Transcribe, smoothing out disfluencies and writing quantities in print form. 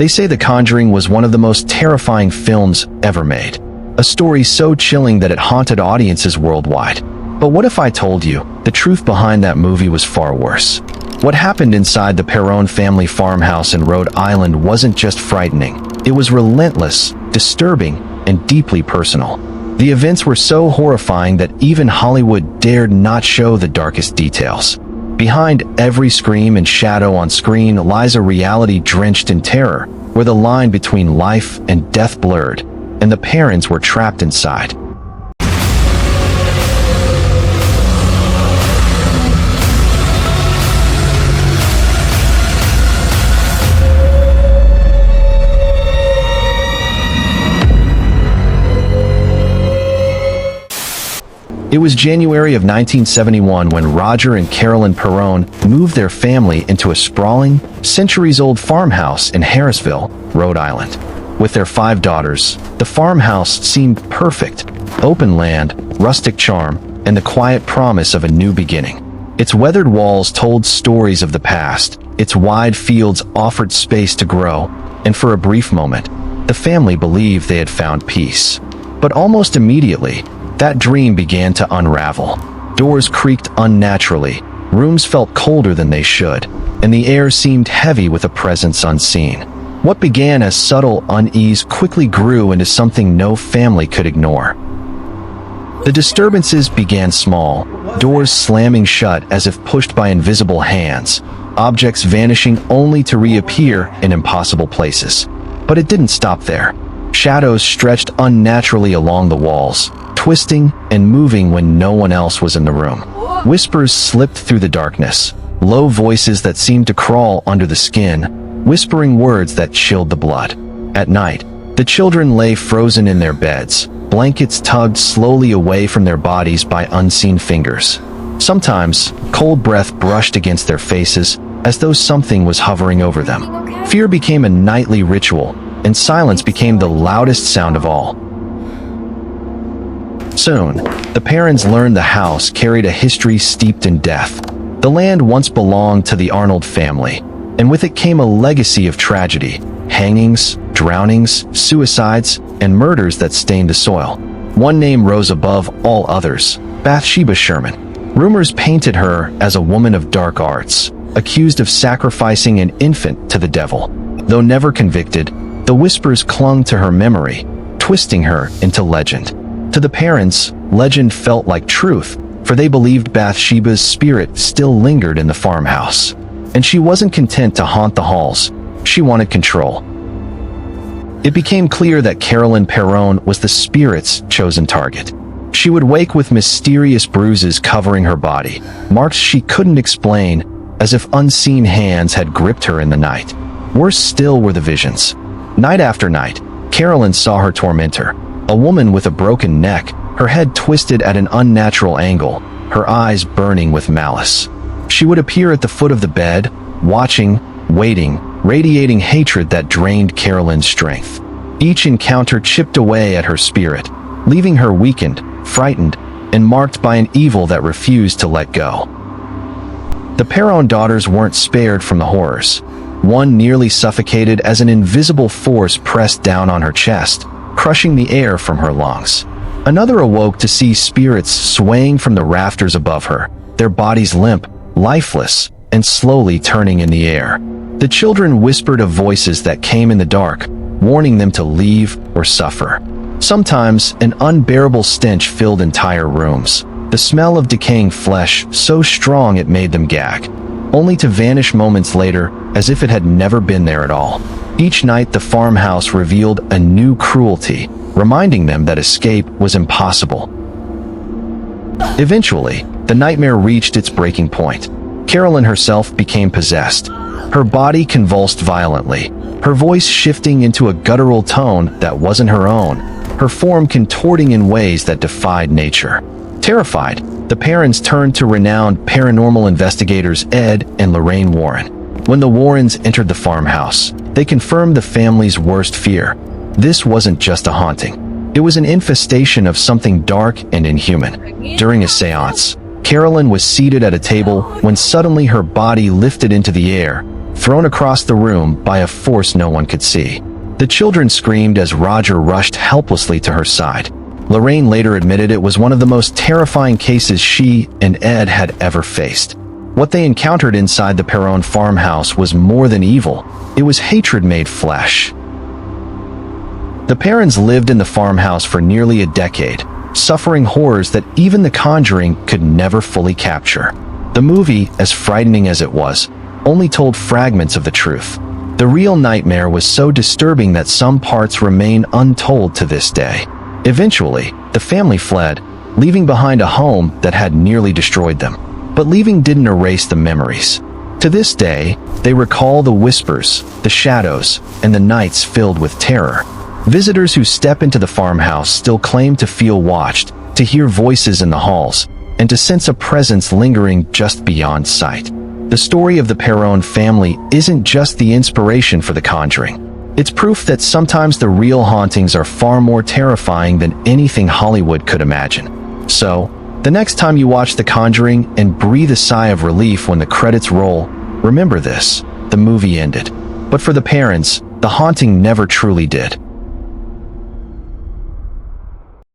They say The Conjuring was one of the most terrifying films ever made. A story so chilling that it haunted audiences worldwide. But what if I told you the truth behind that movie was far worse? What happened inside the Perron family farmhouse in Rhode Island wasn't just frightening. It was relentless, disturbing, and deeply personal. The events were so horrifying that even Hollywood dared not show the darkest details. Behind every scream and shadow on screen lies a reality drenched in terror, where the line between life and death blurred, and the parents were trapped inside. It was January of 1971 when Roger and Carolyn Perron moved their family into a sprawling, centuries-old farmhouse in Harrisville, Rhode Island. With their 5 daughters, the farmhouse seemed perfect: open land, rustic charm, and the quiet promise of a new beginning. Its weathered walls told stories of the past, its wide fields offered space to grow, and for a brief moment, the family believed they had found peace. But almost immediately, that dream began to unravel. Doors creaked unnaturally, rooms felt colder than they should, and the air seemed heavy with a presence unseen. What began as subtle unease quickly grew into something no family could ignore. The disturbances began small, doors slamming shut as if pushed by invisible hands, objects vanishing only to reappear in impossible places. But it didn't stop there. Shadows stretched unnaturally along the walls, twisting and moving when no one else was in the room. Whispers slipped through the darkness, low voices that seemed to crawl under the skin, whispering words that chilled the blood. At night, the children lay frozen in their beds, blankets tugged slowly away from their bodies by unseen fingers. Sometimes, cold breath brushed against their faces, as though something was hovering over them. Fear became a nightly ritual, and silence became the loudest sound of all. Soon, the parents learned the house carried a history steeped in death. The land once belonged to the Arnold family, and with it came a legacy of tragedy: hangings, drownings, suicides, and murders that stained the soil. One name rose above all others: Bathsheba Sherman. Rumors painted her as a woman of dark arts, accused of sacrificing an infant to the devil. Though never convicted, the whispers clung to her memory, twisting her into legend. To the parents, legend felt like truth, for they believed Bathsheba's spirit still lingered in the farmhouse. And she wasn't content to haunt the halls. She wanted control. It became clear that Carolyn Perron was the spirit's chosen target. She would wake with mysterious bruises covering her body, marks she couldn't explain, as if unseen hands had gripped her in the night. Worse still were the visions. Night after night, Carolyn saw her tormentor, a woman with a broken neck, her head twisted at an unnatural angle, her eyes burning with malice. She would appear at the foot of the bed, watching, waiting, radiating hatred that drained Carolyn's strength. Each encounter chipped away at her spirit, leaving her weakened, frightened, and marked by an evil that refused to let go. The Perron daughters weren't spared from the horrors. One nearly suffocated as an invisible force pressed down on her chest, crushing the air from her lungs. Another awoke to see spirits swaying from the rafters above her, their bodies limp, lifeless, and slowly turning in the air. The children whispered of voices that came in the dark, warning them to leave or suffer. Sometimes, an unbearable stench filled entire rooms, the smell of decaying flesh so strong it made them gag, only to vanish moments later as if it had never been there at all. Each night the farmhouse revealed a new cruelty, reminding them that escape was impossible. Eventually, the nightmare reached its breaking point. Carolyn herself became possessed. Her body convulsed violently, her voice shifting into a guttural tone that wasn't her own, her form contorting in ways that defied nature. Terrified, the parents turned to renowned paranormal investigators Ed and Lorraine Warren. When the Warrens entered the farmhouse, they confirmed the family's worst fear. This wasn't just a haunting. It was an infestation of something dark and inhuman. During a seance, Carolyn was seated at a table when suddenly her body lifted into the air, thrown across the room by a force no one could see. The children screamed as Roger rushed helplessly to her side. Lorraine later admitted it was one of the most terrifying cases she and Ed had ever faced. What they encountered inside the Perron farmhouse was more than evil. It was hatred made flesh. The Perrons lived in the farmhouse for nearly a decade, suffering horrors that even The Conjuring could never fully capture. The movie, as frightening as it was, only told fragments of the truth. The real nightmare was so disturbing that some parts remain untold to this day. Eventually, the family fled, leaving behind a home that had nearly destroyed them. But leaving didn't erase the memories. To this day, they recall the whispers, the shadows, and the nights filled with terror. Visitors who step into the farmhouse still claim to feel watched, to hear voices in the halls, and to sense a presence lingering just beyond sight. The story of the Perron family isn't just the inspiration for The Conjuring. It's proof that sometimes the real hauntings are far more terrifying than anything Hollywood could imagine. So, the next time you watch The Conjuring and breathe a sigh of relief when the credits roll, remember this: the movie ended. But for the Perrons, the haunting never truly did.